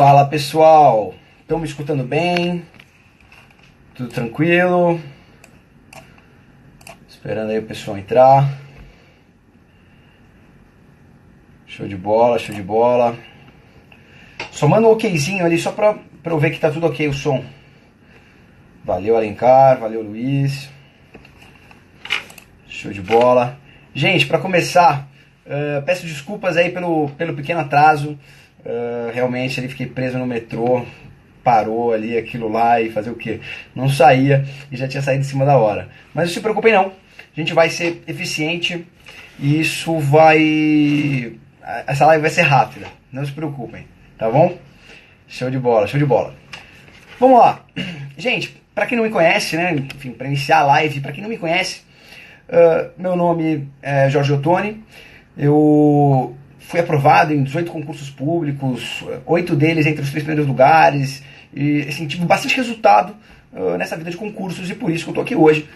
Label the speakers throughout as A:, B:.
A: Fala pessoal, estão me escutando bem? Tudo tranquilo? Esperando aí o pessoal entrar. Show de bola, show de bola. Só manda um okzinho ali só pra eu ver que tá tudo ok o som. Valeu Alencar, valeu Luiz. Show de bola. Gente, pra começar, peço desculpas aí pelo pequeno atraso. Realmente ali fiquei preso no metrô, parou ali aquilo lá e fazer o quê? Não saía e já tinha saído em cima da hora. Mas não se preocupem não, a gente vai ser eficiente e isso vai... Essa live vai ser rápida, não se preocupem, tá bom? Show de bola, show de bola. Vamos lá. Gente, pra quem não me conhece, né, enfim, pra iniciar a live, pra quem não me conhece, meu nome é Jorge Ottoni, eu fui aprovado em 18 concursos públicos, 8 deles entre os 3 primeiros lugares, e assim, tive bastante resultado nessa vida de concursos e por isso que eu estou aqui hoje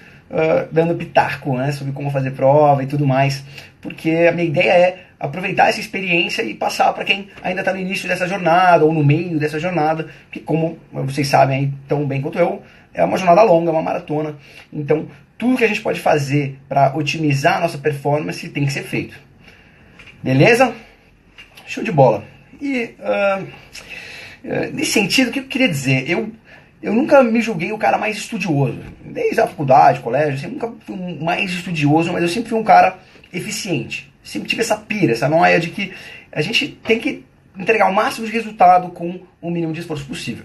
A: dando pitaco, né, sobre como fazer prova e tudo mais, porque a minha ideia é aproveitar essa experiência e passar para quem ainda está no início dessa jornada ou no meio dessa jornada, que como vocês sabem aí tão bem quanto eu, é uma jornada longa, uma maratona, então tudo que a gente pode fazer para otimizar a nossa performance tem que ser feito. Beleza? Show de bola. E nesse sentido, o que eu queria dizer? Eu nunca me julguei o cara mais estudioso. Desde a faculdade, colégio, eu nunca fui o mais estudioso, mas eu sempre fui um cara eficiente. Sempre tive essa pira, essa noia de que a gente tem que entregar o máximo de resultado com o mínimo de esforço possível.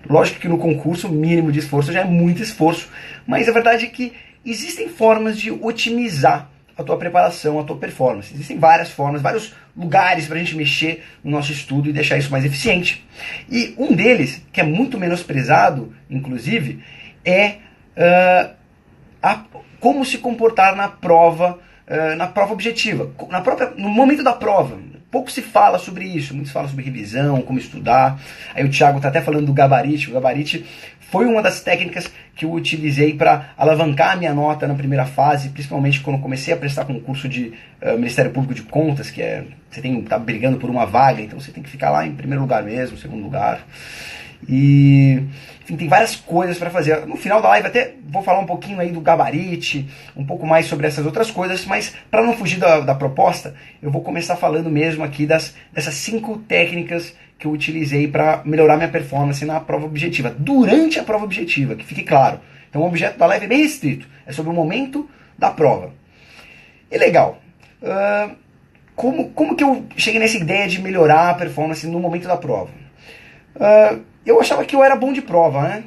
A: Lógico que no concurso o mínimo de esforço já é muito esforço, mas a verdade é que existem formas de otimizar a tua preparação, a tua performance. Existem várias formas, vários lugares para a gente mexer no nosso estudo e deixar isso mais eficiente. E um deles, que é muito menosprezado, inclusive, é como se comportar na prova objetiva, no momento da prova. Pouco se fala sobre isso, muito se fala sobre revisão, como estudar. Aí o Thiago está até falando do gabarite. O gabarite foi uma das técnicas que eu utilizei para alavancar a minha nota na primeira fase, principalmente quando comecei a prestar concurso de Ministério Público de Contas, que é, você tá brigando por uma vaga, então você tem que ficar lá em primeiro lugar mesmo, segundo lugar. E, enfim, tem várias coisas para fazer. No final da live até vou falar um pouquinho aí do gabarite, um pouco mais sobre essas outras coisas, mas para não fugir da proposta, eu vou começar falando mesmo aqui dessas 5 técnicas que eu utilizei para melhorar minha performance na prova objetiva, durante a prova objetiva, que fique claro. Então o objeto da live é bem restrito, é sobre o momento da prova. E legal, como que eu cheguei nessa ideia de melhorar a performance no momento da prova? Eu achava que eu era bom de prova, né?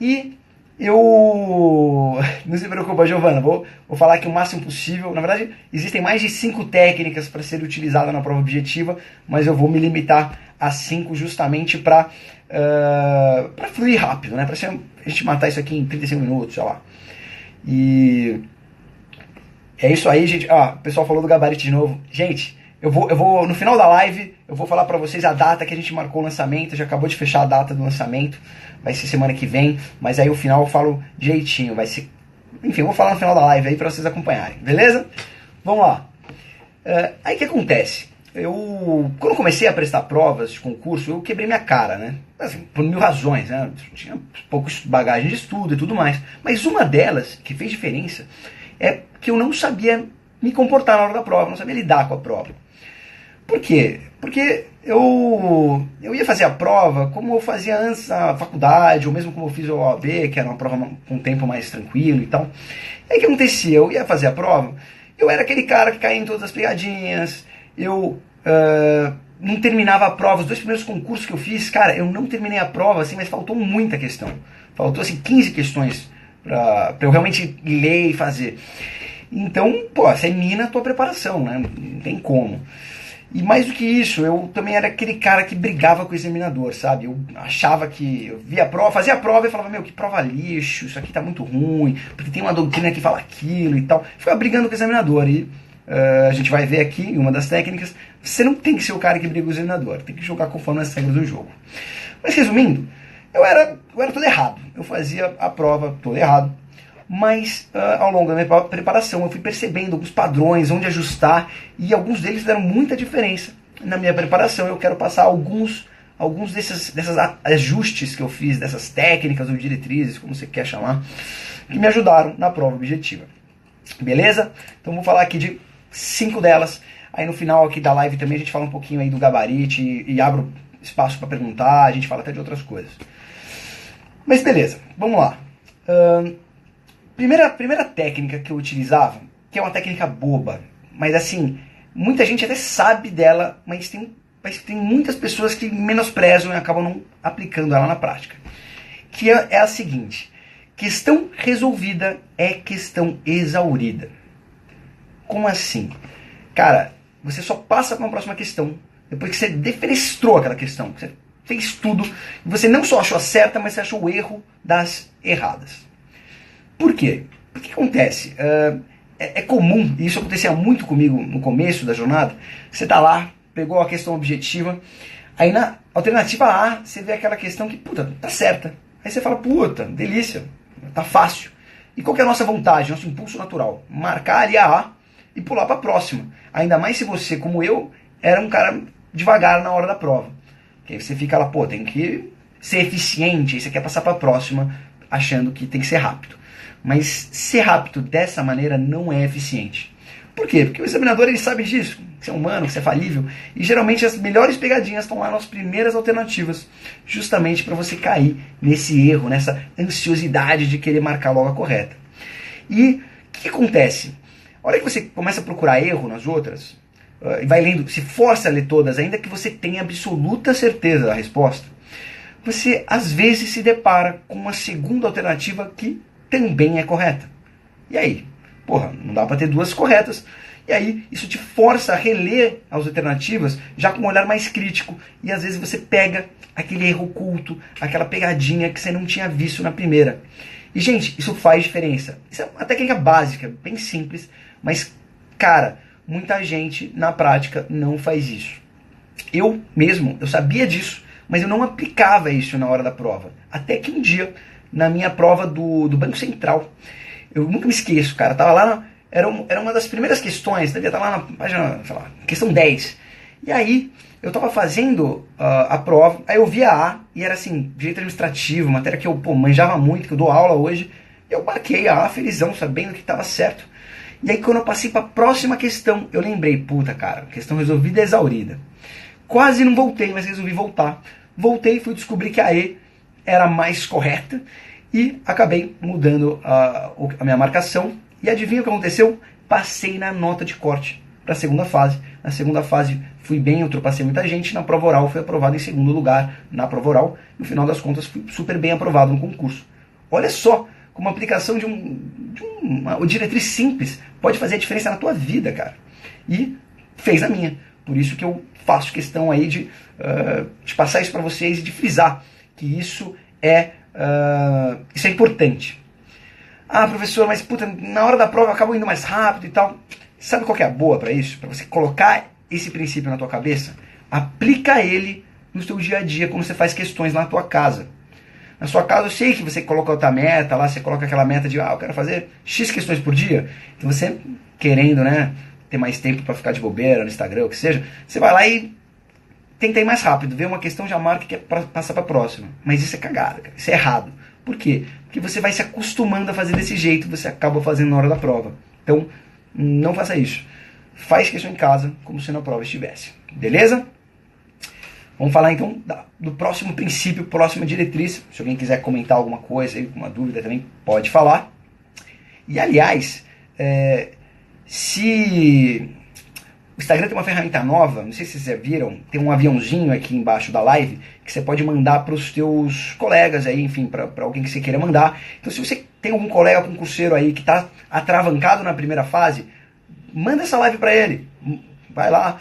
A: E eu... Não se preocupa, Giovana, vou falar aqui o máximo possível. Na verdade, existem mais de 5 técnicas para ser utilizada na prova objetiva, mas eu vou me limitar a 5 justamente para fluir rápido, né? Para a gente matar isso aqui em 35 minutos, sei lá. E é isso aí, gente. O pessoal falou do gabarito de novo. Gente, eu vou no final da live, eu vou falar pra vocês a data que a gente marcou o lançamento. Já acabou de fechar a data do lançamento. Vai ser semana que vem, mas aí no final eu falo direitinho. Vai ser... Enfim, eu vou falar no final da live aí pra vocês acompanharem, beleza? Vamos lá. Aí o que acontece? Quando comecei a prestar provas de concurso, eu quebrei minha cara, né? Assim, por 1000 razões, né? Tinha pouca bagagem de estudo e tudo mais. Mas uma delas, que fez diferença, é que eu não sabia me comportar na hora da prova, não sabia lidar com a prova. Por quê? Porque eu ia fazer a prova como eu fazia antes na faculdade, ou mesmo como eu fiz o OAB, que era uma prova com um tempo mais tranquilo e tal. E aí o que acontecia? Eu ia fazer a prova, eu era aquele cara que caía em todas as pegadinhas, eu não terminava a prova. Os 2 primeiros concursos que eu fiz, cara, eu não terminei a prova, assim, mas faltou muita questão. Faltou, assim, 15 questões pra eu realmente ler e fazer. Então, você mina a tua preparação, né? Não tem como. E mais do que isso, eu também era aquele cara que brigava com o examinador, sabe? Eu achava que... Eu via a prova, fazia a prova e falava, meu, que prova lixo, isso aqui tá muito ruim, porque tem uma doutrina que fala aquilo e tal. Ficava brigando com o examinador e a gente vai ver aqui, uma das técnicas, você não tem que ser o cara que briga com o examinador, tem que jogar conforme as regras do jogo. Mas resumindo, eu era todo errado. Eu fazia a prova todo errado. Mas ao longo da minha preparação eu fui percebendo alguns padrões, onde ajustar, e alguns deles deram muita diferença na minha preparação. Eu quero passar alguns alguns desses ajustes que eu fiz, dessas técnicas ou diretrizes, como você quer chamar, que me ajudaram na prova objetiva. Beleza? Então vou falar aqui de 5 delas. Aí no final aqui da live também a gente fala um pouquinho aí do gabarito e abro espaço para perguntar, a gente fala até de outras coisas. Mas beleza, vamos lá. Primeira técnica que eu utilizava, que é uma técnica boba, mas assim, muita gente até sabe dela, mas tem muitas pessoas que menosprezam e acabam não aplicando ela na prática. Que é a seguinte: questão resolvida é questão exaurida. Como assim? Cara, você só passa para uma próxima questão depois que você defenestrou aquela questão, que você fez tudo, e você não só achou a certa, mas você achou o erro das erradas. Por quê? O que acontece? É comum, e isso acontecia muito comigo no começo da jornada, você tá lá, pegou a questão objetiva, aí na alternativa A, você vê aquela questão que, puta, tá certa. Aí você fala, puta, delícia, tá fácil. E qual que é a nossa vontade, nosso impulso natural? Marcar ali a A e pular para a próxima. Ainda mais se você, como eu, era um cara devagar na hora da prova. Porque aí você fica lá, pô, tem que ser eficiente, aí você quer passar para a próxima achando que tem que ser rápido. Mas ser rápido dessa maneira não é eficiente. Por quê? Porque o examinador ele sabe disso, que você é humano, que você é falível, e geralmente as melhores pegadinhas estão lá nas primeiras alternativas, justamente para você cair nesse erro, nessa ansiosidade de querer marcar logo a correta. E o que acontece? A hora que você começa a procurar erro nas outras, e vai lendo, se força a ler todas, ainda que você tenha absoluta certeza da resposta, você às vezes se depara com uma segunda alternativa que também é correta. E aí? Porra, não dá para ter duas corretas. E aí isso te força a reler as alternativas já com um olhar mais crítico. E às vezes você pega aquele erro oculto, aquela pegadinha que você não tinha visto na primeira. E gente, isso faz diferença. Isso é uma técnica básica, bem simples. Mas, cara, muita gente na prática não faz isso. Eu mesmo, eu sabia disso, mas eu não aplicava isso na hora da prova. Até que um dia, na minha prova do Banco Central, eu nunca me esqueço, cara, tava lá, era uma das primeiras questões, devia estar lá na página, sei lá, questão 10. E aí, eu tava fazendo a prova, aí eu vi a A, e era assim, direito administrativo, matéria que eu manjava muito, que eu dou aula hoje, eu marquei a A felizão, sabendo que estava certo. E aí quando eu passei para a próxima questão, eu lembrei, puta cara, questão resolvida é exaurida. Quase não voltei, mas resolvi voltar. Voltei e fui descobrir que a E era mais correta e acabei mudando a minha marcação. E adivinha o que aconteceu? Passei na nota de corte para a segunda fase. Na segunda fase fui bem, ultrapassei muita gente. Na prova oral fui aprovado em segundo lugar na prova oral. No final das contas fui super bem aprovado no concurso. Olha só, com uma aplicação de uma diretriz simples pode fazer a diferença na tua vida, cara. E fez a minha. Por isso que eu faço questão aí de passar isso para vocês e de frisar que isso é importante. Ah, professor, mas puta, na hora da prova eu acabo indo mais rápido e tal. Sabe qual que é a boa para isso? Para você colocar esse princípio na tua cabeça? Aplica ele no seu dia a dia quando você faz questões lá na tua casa. Na sua casa eu sei que você coloca outra meta lá, você coloca aquela meta de eu quero fazer X questões por dia. Então você querendo, né, ter mais tempo para ficar de bobeira no Instagram, o que seja, você vai lá e tenta ir mais rápido, vê uma questão, já marca e quer passar para a próxima. Mas isso é cagada, cara. Isso é errado. Por quê? Porque você vai se acostumando a fazer desse jeito, você acaba fazendo na hora da prova. Então, não faça isso. Faz questão em casa, como se na prova estivesse. Beleza? Vamos falar então do próximo princípio, próxima diretriz. Se alguém quiser comentar alguma coisa, alguma dúvida também, pode falar. E aliás, se o Instagram tem uma ferramenta nova, não sei se vocês já viram, tem um aviãozinho aqui embaixo da live que você pode mandar para os teus colegas aí, enfim, para alguém que você queira mandar. Então se você tem algum colega concurseiro aí que está atravancado na primeira fase, manda essa live para ele. Vai lá,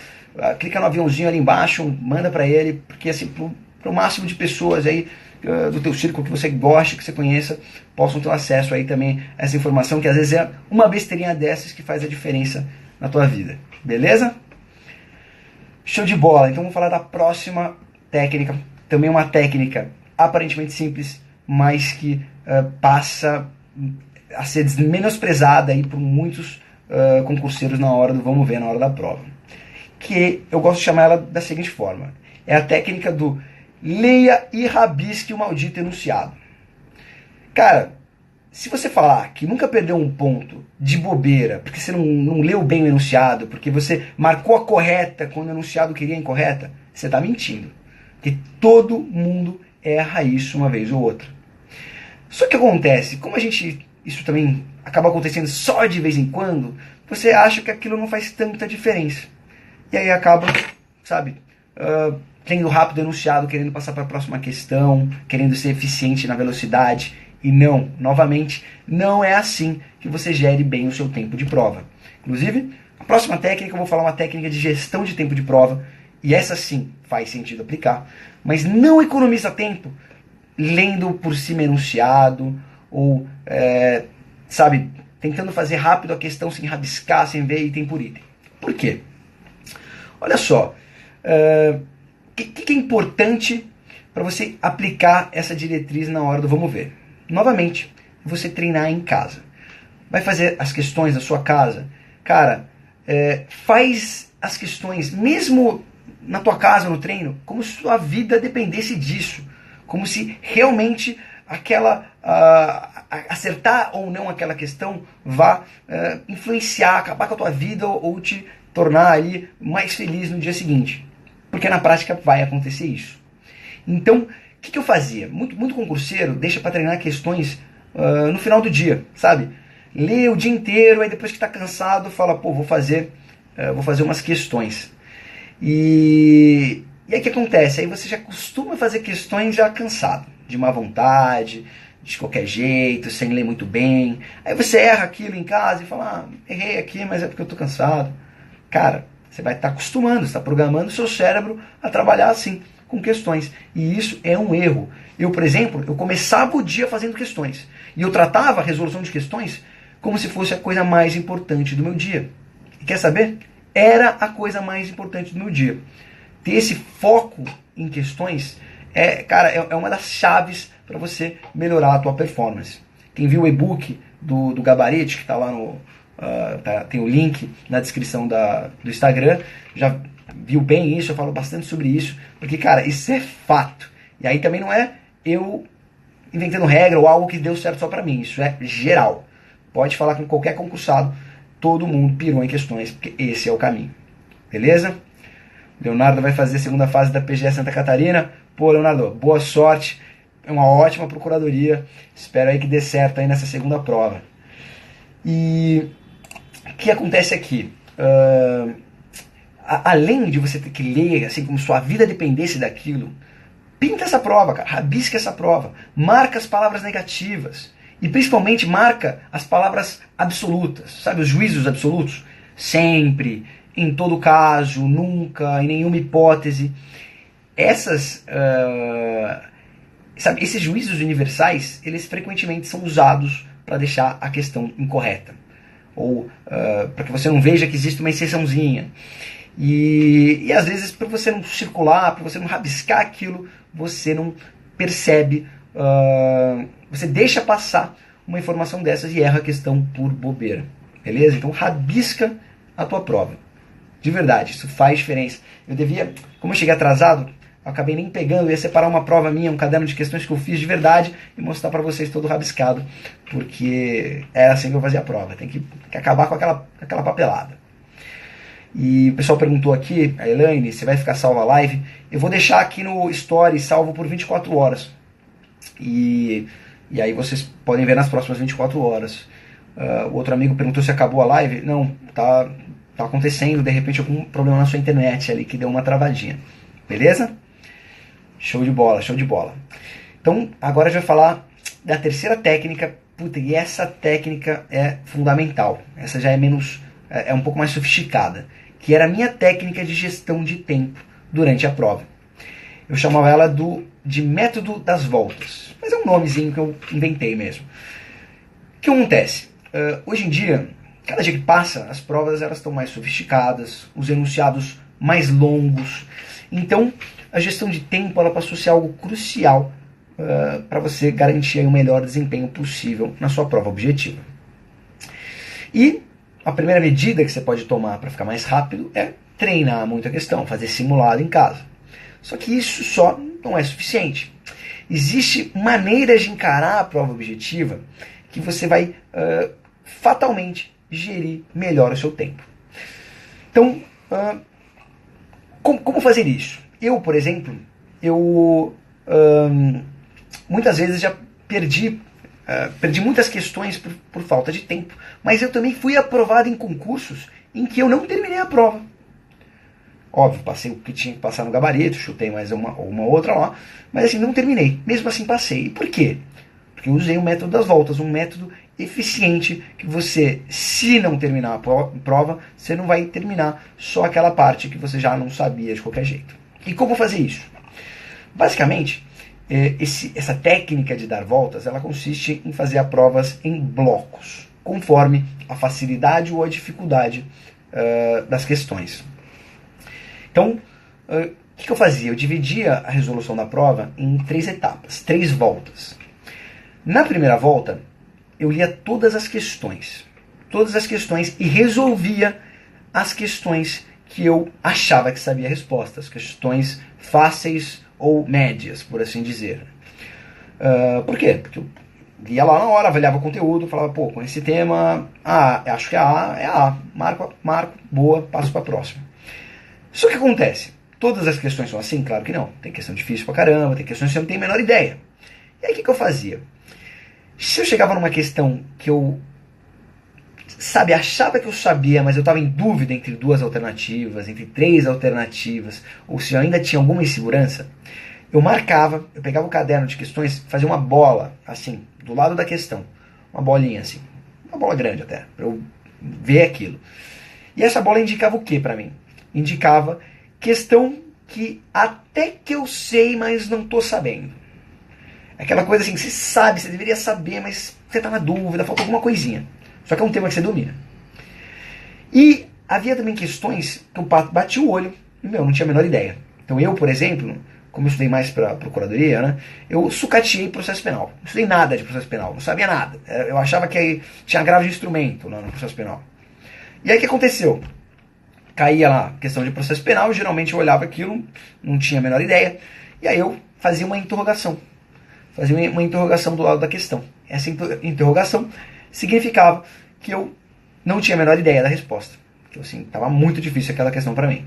A: clica no aviãozinho ali embaixo, manda para ele, porque assim, para o máximo de pessoas aí do teu círculo que você goste, que você conheça, possam ter acesso aí também a essa informação, que às vezes é uma besteirinha dessas que faz a diferença na tua vida. Beleza? Show de bola. Então vamos falar da próxima técnica. Também uma técnica aparentemente simples, mas que passa a ser menosprezada aí por muitos concurseiros na hora do vamos ver, na hora da prova. Que eu gosto de chamar ela da seguinte forma. É a técnica do leia e rabisque o maldito enunciado. Cara, se você falar que nunca perdeu um ponto de bobeira, porque você não leu bem o enunciado, porque você marcou a correta quando o enunciado queria a incorreta, você está mentindo. Porque todo mundo erra isso uma vez ou outra. Só que acontece, como isso também acaba acontecendo só de vez em quando, você acha que aquilo não faz tanta diferença. E aí acaba, sabe, tendo rápido enunciado, querendo passar para a próxima questão, querendo ser eficiente na velocidade. E não, novamente, não é assim que você gere bem o seu tempo de prova. Inclusive, a próxima técnica, eu vou falar uma técnica de gestão de tempo de prova, e essa sim faz sentido aplicar, mas não economiza tempo lendo por cima enunciado, ou, sabe, tentando fazer rápido a questão sem rabiscar, sem ver item por item. Por quê? Olha só, o que é importante para você aplicar essa diretriz na hora do vamos ver? Novamente, você treinar em casa. Vai fazer as questões da sua casa? Cara, faz as questões, mesmo na tua casa, no treino, como se sua vida dependesse disso. Como se realmente acertar ou não aquela questão vá influenciar, acabar com a tua vida ou te tornar ali mais feliz no dia seguinte. Porque na prática vai acontecer isso. Então, o que eu fazia? Muito concurseiro deixa para treinar questões no final do dia, sabe? Lê o dia inteiro, aí depois que está cansado, fala, pô, vou fazer umas questões. E aí o que acontece? Aí você já costuma fazer questões já cansado, de má vontade, de qualquer jeito, sem ler muito bem. Aí você erra aquilo em casa e fala, errei aqui, mas é porque eu estou cansado. Cara, você vai estar acostumando, você está programando o seu cérebro a trabalhar assim, com questões. E isso é um erro. Eu, por exemplo, eu começava o dia fazendo questões. E eu tratava a resolução de questões como se fosse a coisa mais importante do meu dia. E quer saber? Era a coisa mais importante do meu dia. Ter esse foco em questões é uma das chaves para você melhorar a tua performance. Quem viu o e-book do Gabarete, que está lá tem o link na descrição do Instagram, já viu bem isso, eu falo bastante sobre isso, porque, cara, isso é fato. E aí também não é eu inventando regra ou algo que deu certo só para mim, isso é geral. Pode falar com qualquer concursado, todo mundo pirou em questões, porque esse é o caminho. Beleza? Leonardo vai fazer a segunda fase da PGE Santa Catarina. Pô, Leonardo, boa sorte. É uma ótima procuradoria. Espero aí que dê certo aí nessa segunda prova. E o que acontece aqui? Além de você ter que ler, assim como sua vida dependesse daquilo, pinta essa prova, cara. Rabisca essa prova. Marca as palavras negativas. E principalmente marca as palavras absolutas. Sabe, os juízos absolutos? Sempre, em todo caso, nunca, em nenhuma hipótese. Esses juízos universais, eles frequentemente são usados para deixar a questão incorreta. Ou para que você não veja que existe uma exceçãozinha. E às vezes, para você não circular, para você não rabiscar aquilo, você não percebe, você deixa passar uma informação dessas e erra a questão por bobeira. Beleza? Então rabisca a tua prova. De verdade, isso faz diferença. Como eu cheguei atrasado, eu acabei nem pegando, eu ia separar uma prova minha, um caderno de questões que eu fiz de verdade e mostrar para vocês todo rabiscado, porque era assim que eu fazia a prova. Tem que acabar com aquela papelada. E o pessoal perguntou aqui, a Elaine, se vai ficar salva a live. Eu vou deixar aqui no Story salvo por 24 horas. E aí vocês podem ver nas próximas 24 horas. O outro amigo perguntou se acabou a live. Não, tá acontecendo, de repente algum problema na sua internet ali que deu uma travadinha. Beleza? Show de bola, show de bola. Então, agora a gente vai falar da terceira técnica. Puta, e essa técnica é fundamental. Essa já é um pouco mais sofisticada, que era a minha técnica de gestão de tempo durante a prova. Eu chamava ela de método das voltas. Mas é um nomezinho que eu inventei mesmo. O que acontece? Hoje em dia, cada dia que passa, as provas elas estão mais sofisticadas, os enunciados mais longos. Então, a gestão de tempo ela passou a ser algo crucial para você garantir aí o melhor desempenho possível na sua prova objetiva. E a primeira medida que você pode tomar para ficar mais rápido é treinar muito a questão, fazer simulado em casa. Só que isso só não é suficiente. Existem maneiras de encarar a prova objetiva que você vai fatalmente gerir melhor o seu tempo. Então, como fazer isso? Eu, por exemplo, muitas vezes já perdi muitas questões por falta de tempo, mas eu também fui aprovado em concursos em que eu não terminei a prova. Óbvio, passei o que tinha que passar no gabarito, chutei mais uma outra lá, mas assim, não terminei. Mesmo assim passei. E por quê? Porque eu usei o método das voltas, um método eficiente que você, se não terminar a prova, você não vai terminar só aquela parte que você já não sabia de qualquer jeito. E como fazer isso? Basicamente, essa técnica de dar voltas, ela consiste em fazer as provas em blocos, conforme a facilidade ou a dificuldade das questões. Então, o que eu fazia? Eu dividia a resolução da prova em 3 etapas, 3 voltas. Na primeira volta, eu lia todas as questões e resolvia as questões que eu achava que sabia a resposta, as questões fáceis ou médias, por assim dizer. Por quê? Porque eu ia lá na hora, avaliava o conteúdo, falava, pô, com esse tema, acho que é A, marco, boa, passo para a próxima. Só que acontece, todas as questões são assim? Claro que não. Tem questão difícil pra caramba, tem questões que você não tem a menor ideia. E aí o que eu fazia? Se eu chegava numa questão que eu achava que eu sabia, mas eu estava em dúvida entre 2 alternativas, entre 3 alternativas, ou se eu ainda tinha alguma insegurança, eu marcava, eu pegava o caderno de questões, fazia uma bola, assim, do lado da questão. Uma bolinha assim, uma bola grande até, para eu ver aquilo. E essa bola indicava o que para mim? Indicava questão que até que eu sei, mas não estou sabendo. Aquela coisa assim, que você sabe, você deveria saber, mas você está na dúvida, falta alguma coisinha. Só que é um tema que você domina. E havia também questões que eu bati o olho e, não tinha a menor ideia. Então eu, por exemplo, como eu estudei mais para procuradoria, né, eu sucateei processo penal. Não estudei nada de processo penal, não sabia nada. Eu achava que tinha agravo de instrumento no processo penal. E aí o que aconteceu? Caía lá questão de processo penal, geralmente eu olhava aquilo, não tinha a menor ideia, e aí eu fazia uma interrogação. Fazia uma interrogação do lado da questão. Essa interrogação significava que eu não tinha a menor ideia da resposta. Que assim, estava muito difícil aquela questão para mim.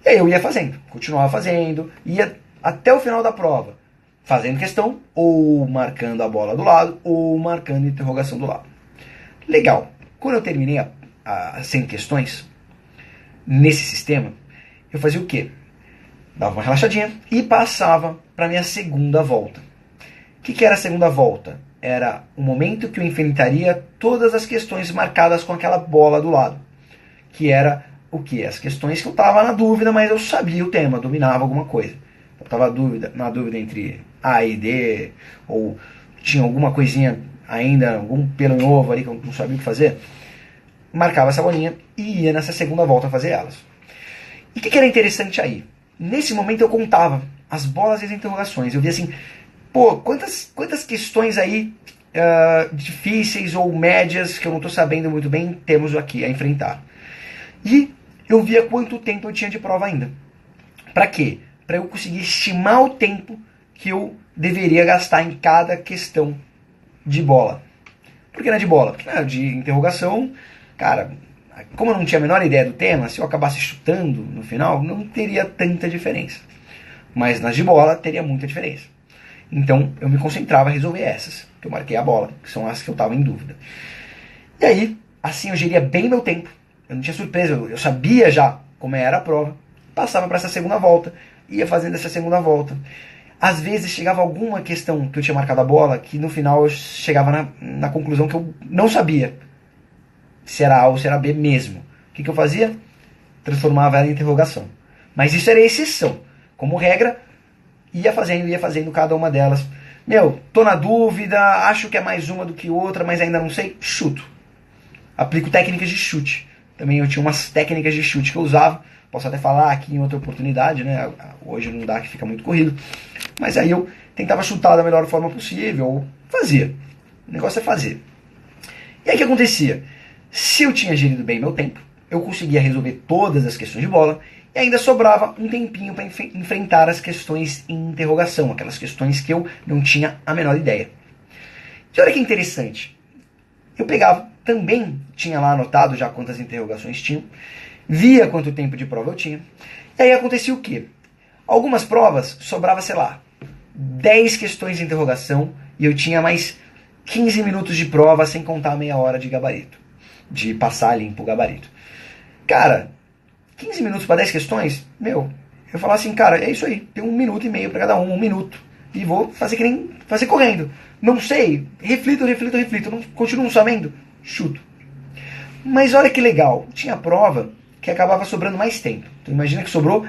A: E aí eu ia fazendo, continuava fazendo, ia até o final da prova, fazendo questão, ou marcando a bola do lado, ou marcando a interrogação do lado. Legal. Quando eu terminei as 100 questões, nesse sistema, eu fazia o quê? Dava uma relaxadinha e passava para a minha segunda volta. O que era a segunda volta? Era o momento que eu enfrentaria todas as questões marcadas com aquela bola do lado. Que era o quê? As questões que eu estava na dúvida, mas eu sabia o tema, dominava alguma coisa. Eu estava na dúvida entre A e D, ou tinha alguma coisinha ainda, algum pelo novo ali que eu não sabia o que fazer. Marcava essa bolinha e ia nessa segunda volta fazer elas. E o que era interessante aí? Nesse momento eu contava as bolas e as interrogações. Eu via assim, pô, quantas questões aí difíceis ou médias que eu não estou sabendo muito bem temos aqui a enfrentar. E eu via quanto tempo eu tinha de prova ainda. Para quê? Para eu conseguir estimar o tempo que eu deveria gastar em cada questão de bola. Por que não é de bola? Porque de interrogação, cara, como eu não tinha a menor ideia do tema, se eu acabasse chutando no final, não teria tanta diferença. Mas nas de bola teria muita diferença. Então eu me concentrava em resolver essas, que eu marquei a bola, que são as que eu estava em dúvida. E aí, assim eu geria bem meu tempo. Eu não tinha surpresa, eu sabia já como era a prova. Passava para essa segunda volta, ia fazendo essa segunda volta. Às vezes chegava alguma questão que eu tinha marcado a bola, que no final eu chegava na conclusão que eu não sabia se era A ou se era B mesmo. O que eu fazia? Transformava ela em interrogação. Mas isso era exceção. Como regra, ia fazendo cada uma delas. Tô na dúvida, acho que é mais uma do que outra, mas ainda não sei, chuto. Aplico técnicas de chute. Também eu tinha umas técnicas de chute que eu usava. Posso até falar aqui em outra oportunidade, né? Hoje não dá, que fica muito corrido. Mas aí eu tentava chutar da melhor forma possível, ou fazia. O negócio é fazer. E aí o que acontecia? Se eu tinha gerido bem meu tempo, eu conseguia resolver todas as questões de bola e ainda sobrava um tempinho para enfrentar as questões em interrogação, aquelas questões que eu não tinha a menor ideia. E olha que interessante, eu pegava, também tinha lá anotado já quantas interrogações tinham, via quanto tempo de prova eu tinha, e aí acontecia o quê? Algumas provas sobrava, sei lá, 10 questões de interrogação e eu tinha mais 15 minutos de prova sem contar meia hora de gabarito, de passar limpo o gabarito. Cara, 15 minutos para 10 questões, meu, eu falava assim, cara, é isso aí, tem 1,5 minuto para cada um minuto, e vou fazer que nem fazer correndo. Não sei, reflito, não, continuo não sabendo, chuto. Mas olha que legal, tinha prova que acabava sobrando mais tempo. Então imagina que sobrou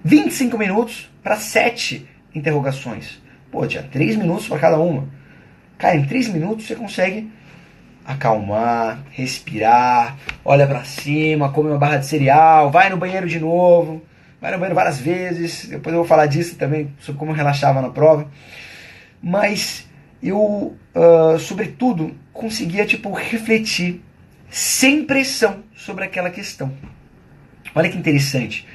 A: 25 minutos para 7 interrogações. Pô, tinha 3 minutos para cada uma. Cara, em 3 minutos você consegue acalmar, respirar, olha para cima, come uma barra de cereal, vai no banheiro de novo, vai no banheiro várias vezes. Depois eu vou falar disso também, sobre como eu relaxava na prova. Mas eu, sobretudo, conseguia tipo refletir sem pressão sobre aquela questão. Olha que interessante.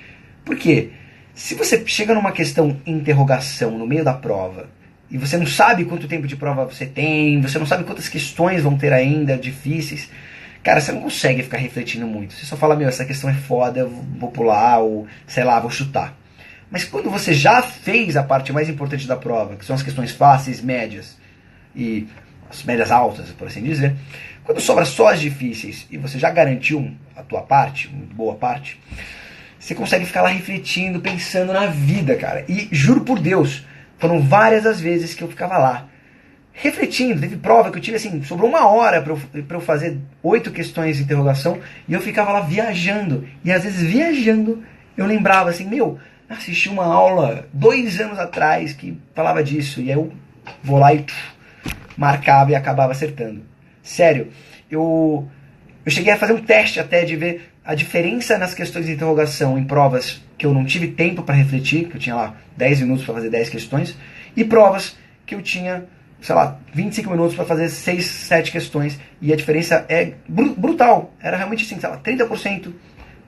A: Por quê? Se você chega numa questão interrogação no meio da prova e você não sabe quanto tempo de prova você tem, você não sabe quantas questões vão ter ainda difíceis, cara, você não consegue ficar refletindo muito. Você só fala, meu, essa questão é foda, eu vou pular, ou sei lá, vou chutar. Mas quando você já fez a parte mais importante da prova, que são as questões fáceis, médias e as médias altas, por assim dizer, quando sobra só as difíceis e você já garantiu a tua parte, uma boa parte, você consegue ficar lá refletindo, pensando na vida, cara. E juro por Deus, foram várias as vezes que eu ficava lá, refletindo. Teve prova que eu tive assim, sobrou 1 hora pra eu fazer 8 questões de interrogação, e eu ficava lá viajando. E às vezes viajando, eu lembrava assim, meu, assisti uma aula 2 anos atrás que falava disso. E aí eu vou lá e marcava e acabava acertando. Sério, eu cheguei a fazer um teste até de ver a diferença nas questões de interrogação em provas que eu não tive tempo para refletir, que eu tinha lá 10 minutos para fazer 10 questões, e provas que eu tinha, sei lá, 25 minutos para fazer 6, 7 questões, e a diferença é brutal. Era realmente assim, sei lá, 30%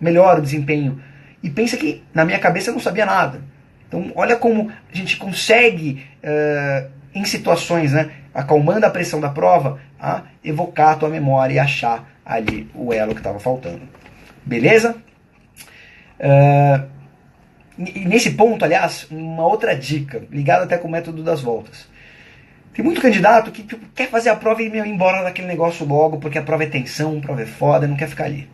A: melhor o desempenho. E pensa que na minha cabeça eu não sabia nada. Então olha como a gente consegue, em situações, né, acalmando a pressão da prova, a evocar a tua memória e achar ali o elo que estava faltando. Beleza? E nesse ponto, aliás, uma outra dica, ligada até com o método das voltas. Tem muito candidato que tipo, quer fazer a prova e ir embora daquele negócio logo, porque a prova é tensão, a prova é foda, não quer ficar ali.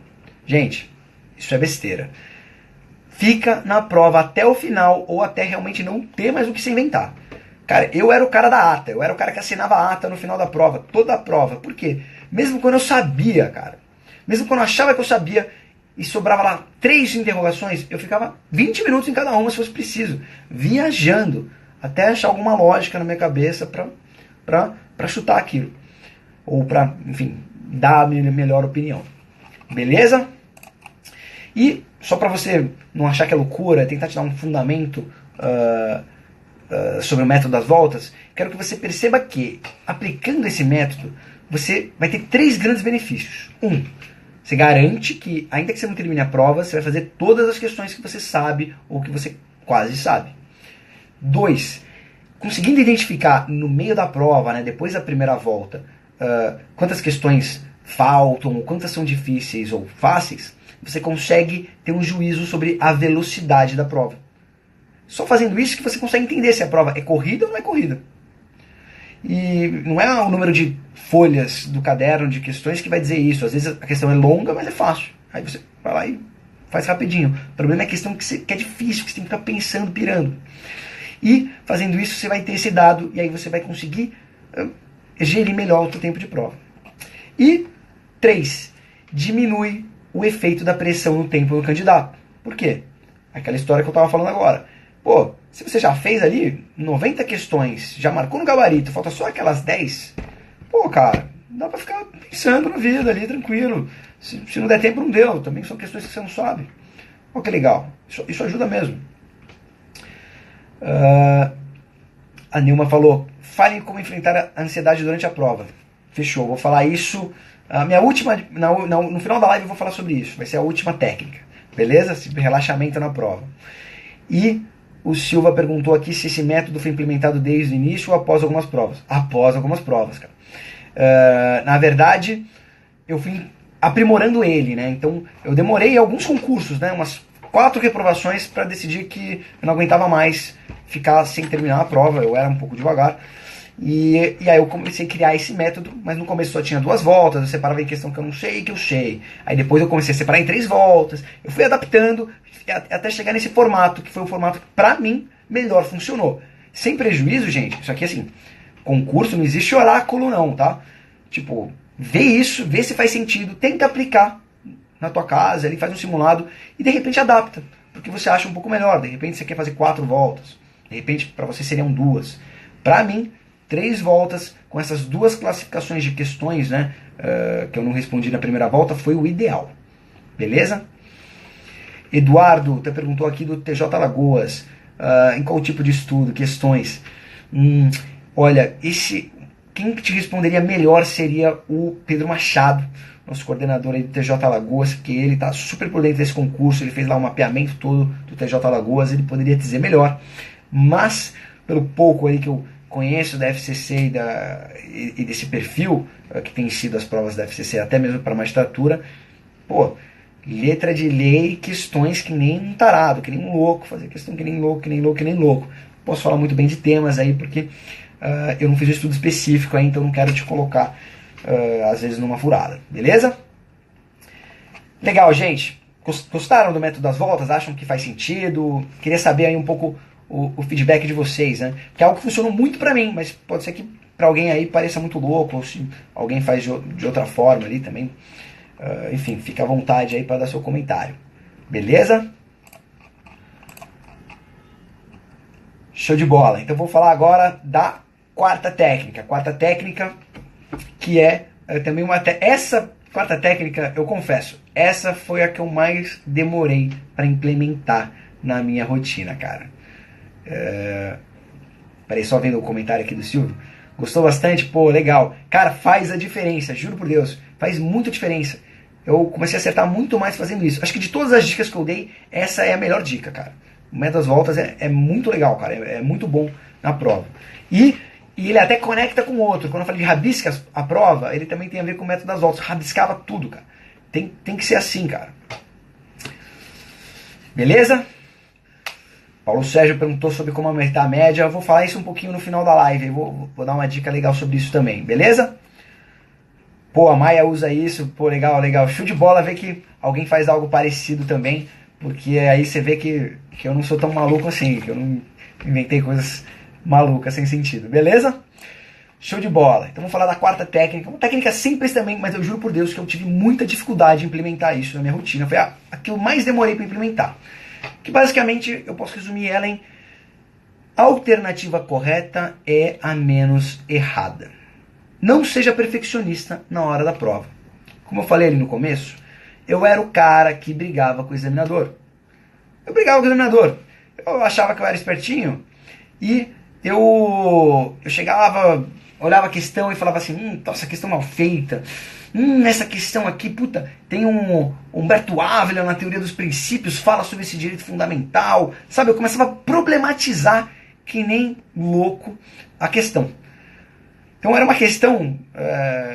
A: Gente, isso é besteira. Fica na prova até o final, ou até realmente não ter mais o que se inventar. Cara, eu era o cara da ata, eu era o cara que assinava a ata no final da prova, toda a prova. Por quê? Mesmo quando eu sabia, cara, mesmo quando eu achava que eu sabia, e sobrava lá 3 interrogações, eu ficava 20 minutos em cada uma, se fosse preciso, viajando, até achar alguma lógica na minha cabeça pra chutar aquilo. Ou pra, enfim, dar a minha melhor opinião. Beleza? E, só pra você não achar que é loucura, tentar te dar um fundamento sobre o método das voltas, quero que você perceba que, aplicando esse método, você vai ter 3 grandes benefícios. Você garante que, ainda que você não termine a prova, você vai fazer todas as questões que você sabe ou que você quase sabe. 2, conseguindo identificar no meio da prova, né, depois da primeira volta, quantas questões faltam, ou quantas são difíceis ou fáceis, você consegue ter um juízo sobre a velocidade da prova. Só fazendo isso que você consegue entender se a prova é corrida ou não é corrida. E não é o número de folhas do caderno de questões que vai dizer isso. Às vezes a questão é longa, mas é fácil. Aí você vai lá e faz rapidinho. O problema é a questão que é difícil, que você tem que ficar pensando, pirando. E fazendo isso você vai ter esse dado e aí você vai conseguir gerir melhor o seu tempo de prova. E 3, diminui o efeito da pressão no tempo do candidato. Por quê? Aquela história que eu estava falando agora. Pô, se você já fez ali 90 questões, já marcou no gabarito, falta só aquelas 10, pô, cara, dá pra ficar pensando na vida ali, tranquilo. Se não der tempo, não deu. Também são questões que você não sabe. Olha que legal. Isso ajuda mesmo. A Nilma falou, fale como enfrentar a ansiedade durante a prova. Fechou, vou falar isso. A minha última, no final da live eu vou falar sobre isso. Vai ser a última técnica. beleza? Relaxamento na prova. E o Silva perguntou aqui se esse método foi implementado desde o início ou após algumas provas. Após algumas provas, cara. Na verdade, eu fui aprimorando ele, né? Então, eu demorei alguns concursos, né? Umas 4 reprovações para decidir que eu não aguentava mais ficar sem terminar a prova. Eu era um pouco devagar. E aí eu comecei a criar esse método, mas no começo só tinha 2 voltas, eu separava em questão que eu não sei, que eu sei. Aí depois eu comecei a separar em 3 voltas, eu fui adaptando até chegar nesse formato, que foi o formato que pra mim melhor funcionou. Sem prejuízo, gente, isso aqui assim, concurso não existe oráculo não, tá? Tipo, vê isso, vê se faz sentido, tenta aplicar na tua casa, ali faz um simulado e de repente adapta, porque você acha um pouco melhor, de repente você quer fazer 4 voltas, de repente para você seriam 2. Pra mim, 3 voltas com essas 2 classificações de questões, né, que eu não respondi na primeira volta, foi o ideal. Beleza? Eduardo até perguntou aqui do TJ Alagoas, em qual tipo de estudo, questões. Olha, quem te responderia melhor seria o Pedro Machado, nosso coordenador aí do TJ Alagoas, porque ele está super por dentro desse concurso, ele fez lá um mapeamento todo do TJ Alagoas, ele poderia dizer melhor. Mas, pelo pouco aí que eu conheço da FCC e desse perfil, que tem sido as provas da FCC, até mesmo para magistratura, pô, letra de lei, questões que nem um tarado, que nem um louco, fazer questão que nem louco, que nem louco, que nem louco. Posso falar muito bem de temas aí, porque eu não fiz um estudo específico aí, então não quero te colocar, às vezes, numa furada, beleza? Legal, gente. Gostaram do método das voltas? Acham que faz sentido? Queria saber aí um pouco o feedback de vocês, né? Que é algo que funcionou muito pra mim, mas pode ser que pra alguém aí pareça muito louco, ou se alguém faz de outra forma ali também. Enfim, fica à vontade aí para dar seu comentário. Beleza? Show de bola. Então vou falar agora da quarta técnica. Quarta técnica que é também essa quarta técnica, eu confesso, essa foi a que eu mais demorei para implementar na minha rotina, cara. Peraí, só vendo o comentário aqui do Silvio. Gostou bastante? Pô, legal. Cara, faz a diferença, juro por Deus. Faz muita diferença. Eu comecei a acertar muito mais fazendo isso. Acho que de todas as dicas que eu dei, essa é a melhor dica, cara. O método das voltas é muito legal, cara. É muito bom na prova. E ele até conecta com o outro. Quando eu falei de rabisca a prova, ele também tem a ver com o método das voltas. Rabiscava tudo, cara. Tem que ser assim, cara. Beleza? Paulo Sérgio perguntou sobre como aumentar a média. Eu vou falar isso um pouquinho no final da live. Eu vou dar uma dica legal sobre isso também, beleza? Pô, a Maia usa isso. Pô, legal, legal. Show de bola ver que alguém faz algo parecido também. Porque aí você vê que eu não sou tão maluco assim. Que eu não inventei coisas malucas sem sentido, beleza? Show de bola. Então vamos falar da quarta técnica. Uma técnica simples também, mas eu juro por Deus que eu tive muita dificuldade em implementar isso na minha rotina. Foi a que eu mais demorei para implementar. Que basicamente eu posso resumir ela em: a alternativa correta é a menos errada. Não seja perfeccionista na hora da prova. Como eu falei ali no começo, eu era o cara que brigava com o examinador. Eu brigava com o examinador. Eu achava que eu era espertinho e eu chegava, olhava a questão e falava assim: essa questão mal feita. Essa questão aqui, puta, tem um Humberto Ávila na teoria dos princípios, fala sobre esse direito fundamental. Sabe, eu começava a problematizar que nem louco a questão. Então era uma questão,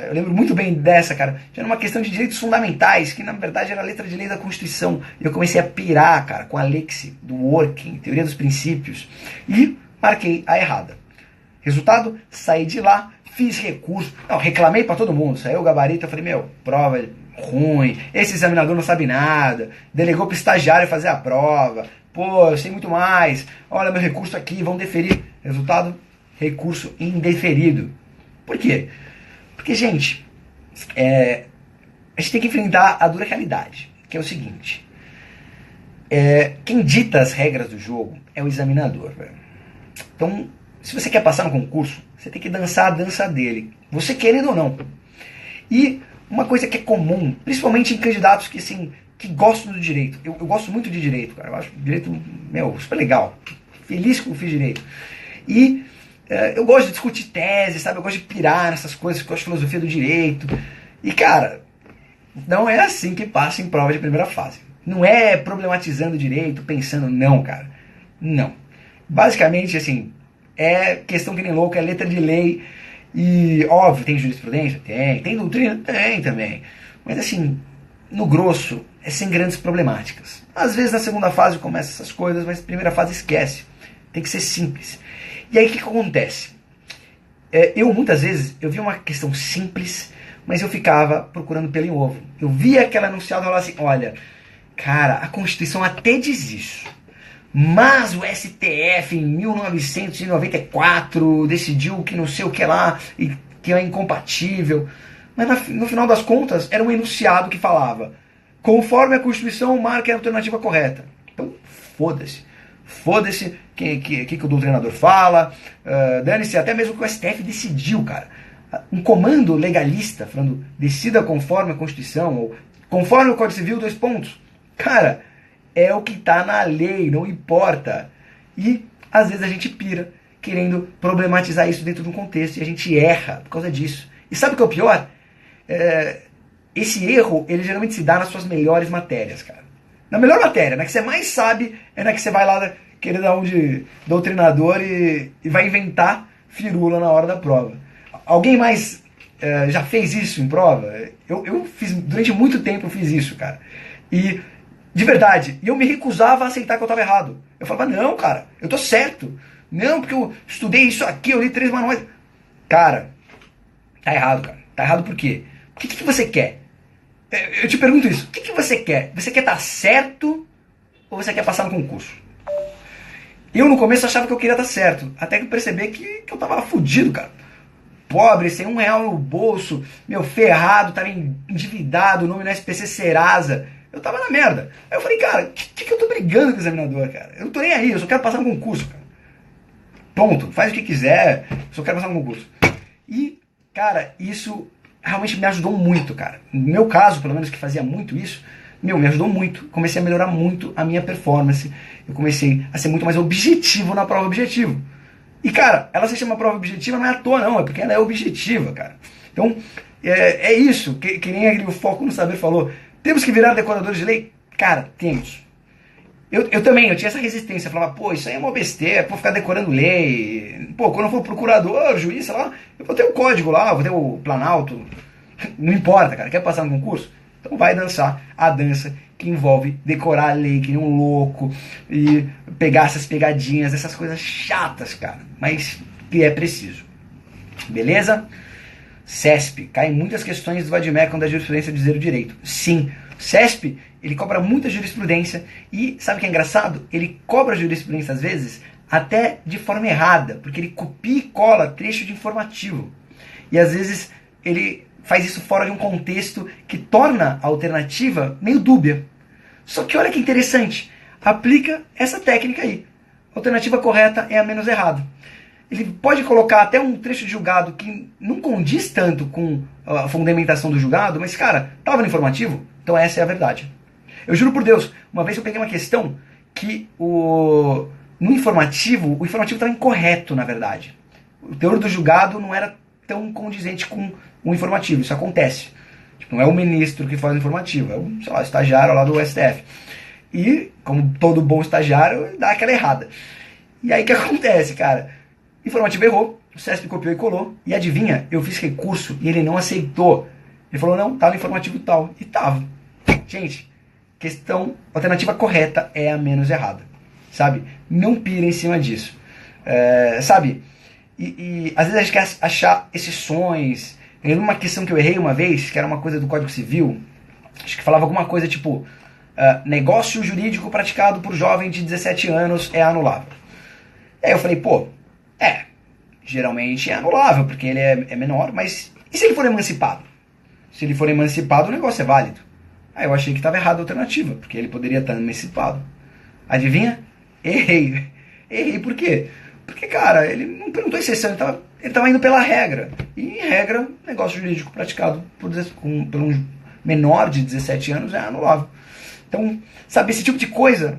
A: eu lembro muito bem dessa, cara, era uma questão de direitos fundamentais, que na verdade era a letra de lei da Constituição. E eu comecei a pirar, cara, com a Lexi, do Working, teoria dos princípios, e marquei a errada. Resultado, saí de lá, fiz recurso, não, reclamei pra todo mundo, saiu o gabarito, eu falei, prova ruim, esse examinador não sabe nada, delegou pro estagiário fazer a prova, pô, eu sei muito mais, olha meu recurso aqui, vão deferir. Resultado, recurso indeferido. Por quê? Porque, gente, a gente tem que enfrentar a dura realidade, que é o seguinte: quem dita as regras do jogo é o examinador, velho. Então, se você quer passar no concurso, você tem que dançar a dança dele, você querendo ou não. E uma coisa que é comum, principalmente em candidatos que, assim, que gostam do direito. Eu gosto muito de direito, cara. Eu acho direito, super legal. Feliz que eu fiz direito. E eu gosto de discutir tese, sabe? Eu gosto de pirar nessas coisas, eu gosto de filosofia do direito. E, cara, não é assim que passa em prova de primeira fase. Não é problematizando direito, pensando, não, cara. Não. Basicamente, assim, é questão que nem louco, é letra de lei. E, óbvio, tem jurisprudência? Tem. Tem doutrina? Tem também. Mas, assim, no grosso, é sem grandes problemáticas. Às vezes, na segunda fase, começa essas coisas, mas na primeira fase, esquece. Tem que ser simples. E aí, o que acontece? Eu, muitas vezes, eu via uma questão simples, mas eu ficava procurando pelo em ovo. Eu via aquela enunciado e falava assim, olha, cara, a Constituição até diz isso. Mas o STF, em 1994, decidiu que não sei o que lá, e que é incompatível. Mas no final das contas, era um enunciado que falava, conforme a Constituição marca a alternativa correta. Então, foda-se. Foda-se o que o doutrinador fala, dane-se até mesmo que o STF decidiu, cara. Um comando legalista falando, decida conforme a Constituição, ou conforme o Código Civil, 2 pontos. Cara, é o que está na lei, não importa. E às vezes a gente pira, querendo problematizar isso dentro de um contexto, e a gente erra por causa disso. E sabe o que é o pior? Esse erro, ele geralmente se dá nas suas melhores matérias, cara. Na melhor matéria, na que você mais sabe, é na que você vai lá querer dar um de doutrinador e vai inventar firula na hora da prova. Alguém mais já fez isso em prova? Eu fiz, durante muito tempo eu fiz isso, cara. E, de verdade, eu me recusava a aceitar que eu estava errado. Eu falava, não, cara, eu tô certo. Não, porque eu estudei isso aqui, eu li 3 manuais. Cara, tá errado, cara. Tá errado por quê? O que você quer? Eu te pergunto isso. O que você quer? Você quer estar certo ou você quer passar no concurso? Eu no começo achava que eu queria estar certo. Até que eu percebi que eu tava fudido, cara. Pobre, sem R$1 no bolso, meu, ferrado, tava endividado, o nome no SPC Serasa. Eu tava na merda. Aí eu falei, cara, o que eu tô brigando com o examinador, cara? Eu não tô nem aí, eu só quero passar no concurso, cara. Ponto, faz o que quiser, eu só quero passar no concurso. E, cara, isso realmente me ajudou muito, cara. No meu caso, pelo menos, que fazia muito isso, me ajudou muito. Comecei a melhorar muito a minha performance. Eu comecei a ser muito mais objetivo na prova objetivo. E, cara, ela se chama prova objetiva não é à toa, não. É porque ela é objetiva, cara. Então, é isso. Que nem aquele Foco no Saber falou. Temos que virar decoradores de lei? Cara, temos. Eu também, eu tinha essa resistência. Eu falava, pô, isso aí é uma besteira, pô, ficar decorando lei. Pô, quando eu for procurador, juiz, sei lá, eu vou ter o código lá, vou ter o Planalto. Não importa, cara. Quer passar no concurso? Então vai dançar a dança que envolve decorar a lei que nem um louco e pegar essas pegadinhas, essas coisas chatas, cara. Mas que é preciso. Beleza? CESP. Cai muitas questões do vademecum da jurisprudência de zero direito. Sim. CESP, ele cobra muita jurisprudência e, sabe o que é engraçado? Ele cobra jurisprudência, às vezes, até de forma errada, porque ele copia e cola trecho de informativo. E, às vezes, ele faz isso fora de um contexto que torna a alternativa meio dúbia. Só que olha que interessante, aplica essa técnica aí. A alternativa correta é a menos errada. Ele pode colocar até um trecho de julgado que não condiz tanto com a fundamentação do julgado, mas, cara, estava no informativo, então essa é a verdade. Eu juro por Deus, uma vez eu peguei uma questão que no informativo, o informativo estava incorreto, na verdade. O teor do julgado não era tão condizente com o informativo, isso acontece. Tipo, não é o ministro que faz o informativo, é o, sei lá, estagiário lá do STF. E, como todo bom estagiário, dá aquela errada. E aí o que acontece, cara? O informativo errou, o CESP copiou e colou, e adivinha, eu fiz recurso e ele não aceitou. Ele falou, não, tá no informativo tal. E tava. Gente, alternativa correta é a menos errada. Sabe? Não pira em cima disso. Sabe? E às vezes a gente quer achar exceções. Eu lembro uma questão que eu errei uma vez, que era uma coisa do Código Civil, acho que falava alguma coisa tipo, negócio jurídico praticado por jovem de 17 anos é anulável. Aí eu falei, pô, geralmente é anulável, porque ele é menor, mas e se ele for emancipado? Se ele for emancipado, o negócio é válido. Aí eu achei que estava errado a alternativa, porque ele poderia estar emancipado. Adivinha? Errei. Errei por quê? Porque, cara, ele não perguntou exceção, ele estava indo pela regra. E, em regra, negócio jurídico praticado por um menor de 17 anos é anulável. Então, sabe, esse tipo de coisa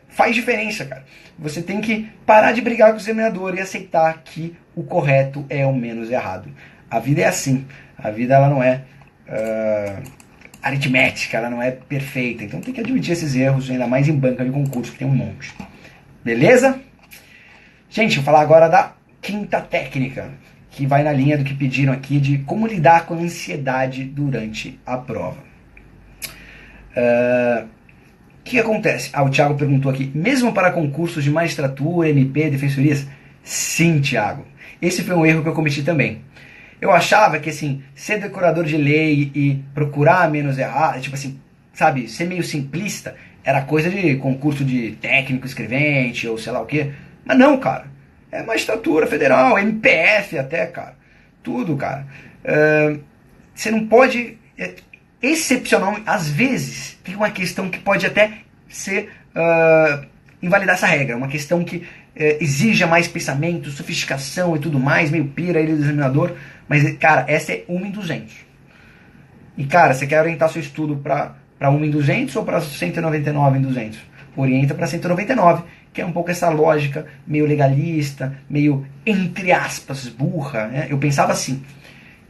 A: faz diferença, cara. Você tem que parar de brigar com o examinador e aceitar que o correto é o menos errado. A vida é assim. A vida, ela não é aritmética, ela não é perfeita. Então tem que admitir esses erros, ainda mais em banca de concurso, que tem um monte. Beleza? Gente, vou falar agora da quinta técnica, que vai na linha do que pediram aqui, de como lidar com a ansiedade durante a prova. O que acontece? O Thiago perguntou aqui, mesmo para concursos de magistratura, MP, defensorias? Sim, Thiago. Esse foi um erro que eu cometi também. Eu achava que, assim, ser decorador de lei e procurar menos errar, tipo assim, sabe, ser meio simplista, era coisa de concurso de técnico escrevente ou sei lá o quê. Mas não, cara. É magistratura federal, MPF até, cara. Tudo, cara. Você não pode... excepcional, às vezes, tem uma questão que pode até ser... invalidar essa regra. Uma questão que exija mais pensamento, sofisticação e tudo mais, meio pira, ele do examinador. Mas, cara, essa é 1 em 200. E, cara, você quer orientar seu estudo para 1 em 200 ou para 199 em 200? Orienta para 199, que é um pouco essa lógica meio legalista, meio, entre aspas, burra, né? Eu pensava assim.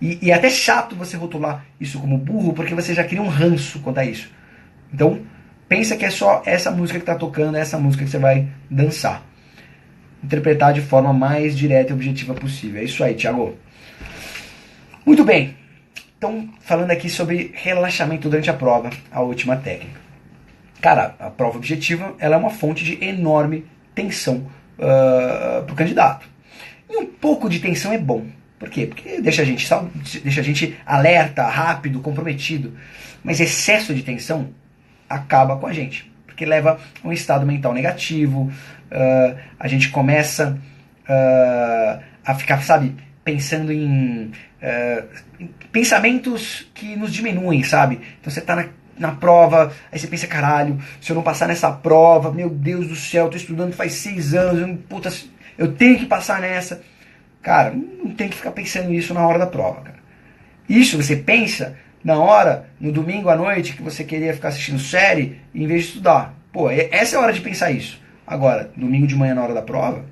A: E é até chato você rotular isso como burro, porque você já cria um ranço quanto a isso. Então, pensa que é só essa música que está tocando, é essa música que você vai dançar. Interpretar de forma mais direta e objetiva possível. É isso aí, Thiago. Muito bem. Então, falando aqui sobre relaxamento durante a prova, a última técnica. Cara, a prova objetiva, ela é uma fonte de enorme tensão para o candidato. E um pouco de tensão é bom. Por quê? Porque deixa a gente alerta, rápido, comprometido. Mas excesso de tensão acaba com a gente. Porque leva a um estado mental negativo. A gente começa a ficar, sabe, pensando em pensamentos que nos diminuem, sabe? Então você tá na prova, aí você pensa, caralho, se eu não passar nessa prova, meu Deus do céu, eu tô estudando faz 6 anos, eu tenho que passar nessa. Cara, não tem que ficar pensando isso na hora da prova, cara. Isso você pensa na hora, no domingo à noite, que você queria ficar assistindo série, em vez de estudar. Pô, essa é a hora de pensar isso. Agora, domingo de manhã na hora da prova,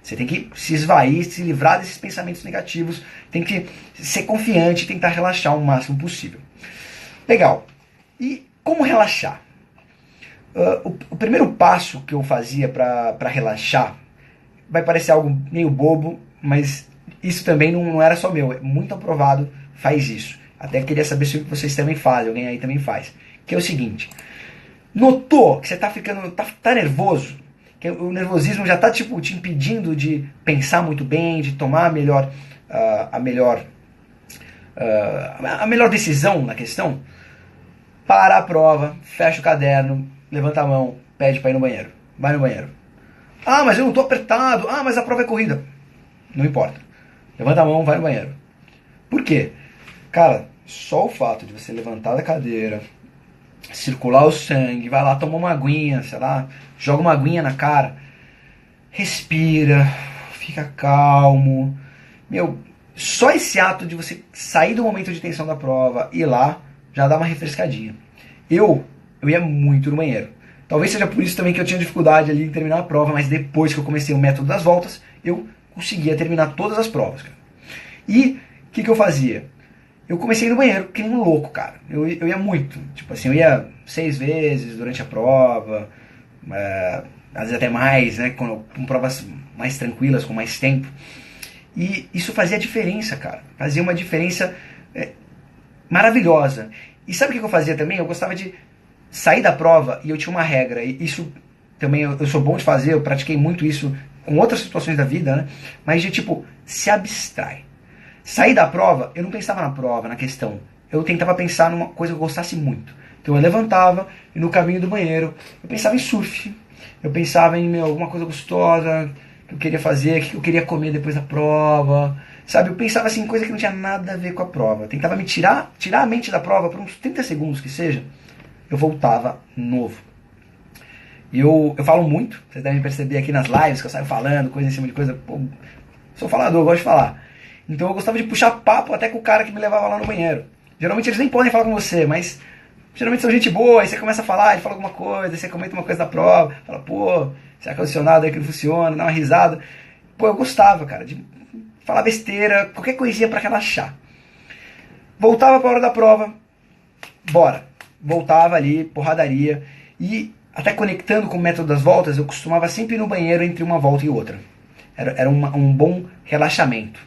A: você tem que se esvair, se livrar desses pensamentos negativos, tem que ser confiante, tentar relaxar o máximo possível. Legal. E como relaxar? O primeiro passo que eu fazia para relaxar vai parecer algo meio bobo, mas isso também não era só meu, é muito aprovado, faz isso. Até queria saber se vocês também fazem, alguém aí também faz. Que é o seguinte, notou que você tá ficando, tá nervoso, que o nervosismo já tá tipo te impedindo de pensar muito bem, de tomar a melhor decisão na questão? Para a prova, fecha o caderno, levanta a mão, pede para ir no banheiro. Vai no banheiro. Ah, mas eu não tô apertado. Ah, mas a prova é corrida. Não importa. Levanta a mão, vai no banheiro. Por quê? Cara, só o fato de você levantar da cadeira, circular o sangue, vai lá, toma uma aguinha, sei lá, joga uma aguinha na cara, respira, fica calmo. Meu, só esse ato de você sair do momento de tensão da prova e ir lá, já dá uma refrescadinha. Eu ia muito no banheiro. Talvez seja por isso também que eu tinha dificuldade ali em terminar a prova, mas depois que eu comecei o método das voltas, eu conseguia terminar todas as provas, cara. E o que eu fazia? Eu comecei no banheiro, que nem um louco, cara. Eu ia muito. Tipo assim, eu ia 6 vezes durante a prova, às vezes até mais, né? Com provas mais tranquilas, com mais tempo. E isso fazia diferença, cara. Fazia uma diferença maravilhosa. E sabe o que eu fazia também? Eu gostava de sair da prova e eu tinha uma regra. E isso também eu sou bom de fazer, eu pratiquei muito isso com outras situações da vida, né? Mas de tipo, se abstrai. Sair da prova, eu não pensava na prova, na questão. Eu tentava pensar numa coisa que eu gostasse muito. Então eu levantava e no caminho do banheiro eu pensava em surf. Eu pensava em alguma coisa gostosa que eu queria fazer, que eu queria comer depois da prova. Sabe, eu pensava assim em coisa que não tinha nada a ver com a prova. Eu tentava me tirar a mente da prova por uns 30 segundos que seja. Eu voltava novo. E eu falo muito, vocês devem perceber aqui nas lives que eu saio falando, coisa em cima de coisa. Pô, sou falador, eu gosto de falar. Então eu gostava de puxar papo até com o cara que me levava lá no banheiro. Geralmente eles nem podem falar com você, mas geralmente são gente boa, aí você começa a falar, ele fala alguma coisa, aí você comenta uma coisa da prova, fala, pô, esse ar-condicionado aí que não funciona, dá uma risada. Pô, eu gostava, cara, de falar besteira, qualquer coisinha pra relaxar. Voltava pra hora da prova, bora. Voltava ali, porradaria. E até conectando com o método das voltas, eu costumava sempre ir no banheiro entre uma volta e outra. Era um bom relaxamento.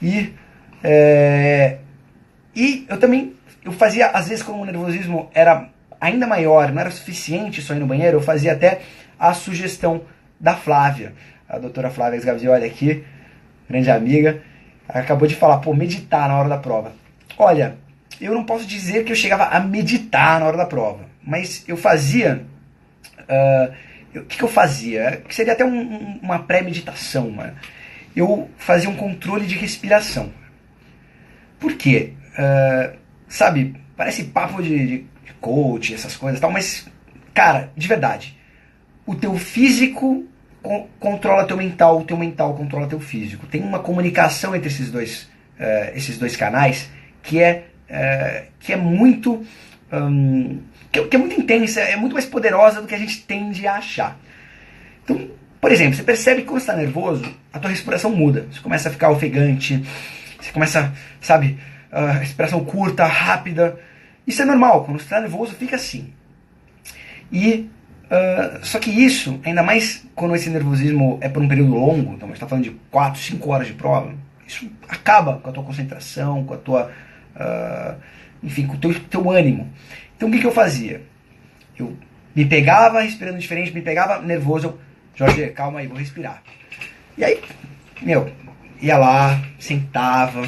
A: E eu também, eu fazia, às vezes, quando o nervosismo era ainda maior, não era suficiente só ir no banheiro, eu fazia até a sugestão da Flávia, a doutora Flávia Sgavioli aqui, grande amiga, acabou de falar, pô, meditar na hora da prova. Olha, eu não posso dizer que eu chegava a meditar na hora da prova, mas eu fazia, o que eu fazia? Que seria até uma pré-meditação, mano. Eu fazia um controle de respiração. Por quê? Sabe, parece papo de coach, essas coisas e tal, mas, cara, de verdade, o teu físico controla teu mental controla teu físico. Tem uma comunicação entre esses dois canais que é muito que é muito intensa, é muito mais poderosa do que a gente tende a achar. Então, por exemplo, você percebe que quando você está nervoso, a tua respiração muda. Você começa a ficar ofegante, você começa, sabe, respiração curta, rápida. Isso é normal, quando você está nervoso fica assim. E só que isso, ainda mais quando esse nervosismo é por um período longo, então a gente está falando de 4, 5 horas de prova, isso acaba com a tua concentração, com a tua, enfim, com o teu ânimo. Então o que eu fazia? Eu me pegava respirando diferente, me pegava nervoso, Jorge, calma aí, vou respirar. E aí, ia lá, sentava,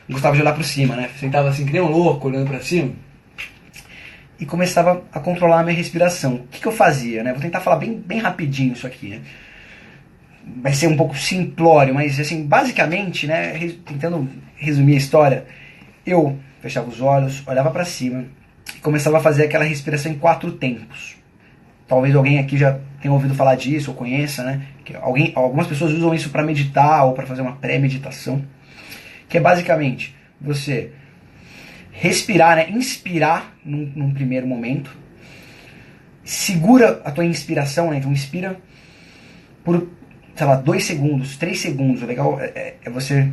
A: gostava de olhar para cima, né? Sentava assim, que nem um louco, olhando para cima. E começava a controlar a minha respiração. O que eu fazia, né? Vou tentar falar bem rapidinho isso aqui, né? Vai ser um pouco simplório, mas assim, basicamente, né, tentando resumir a história, eu fechava os olhos, olhava para cima e começava a fazer aquela respiração em 4 tempos. Talvez alguém aqui já tenha ouvido falar disso, ou conheça, né? Que algumas pessoas usam isso para meditar ou para fazer uma pré-meditação, que é basicamente você respirar, né? Inspirar num primeiro momento, segura a tua inspiração, né? Então inspira por, sei lá, 2 segundos, 3 segundos. O legal é você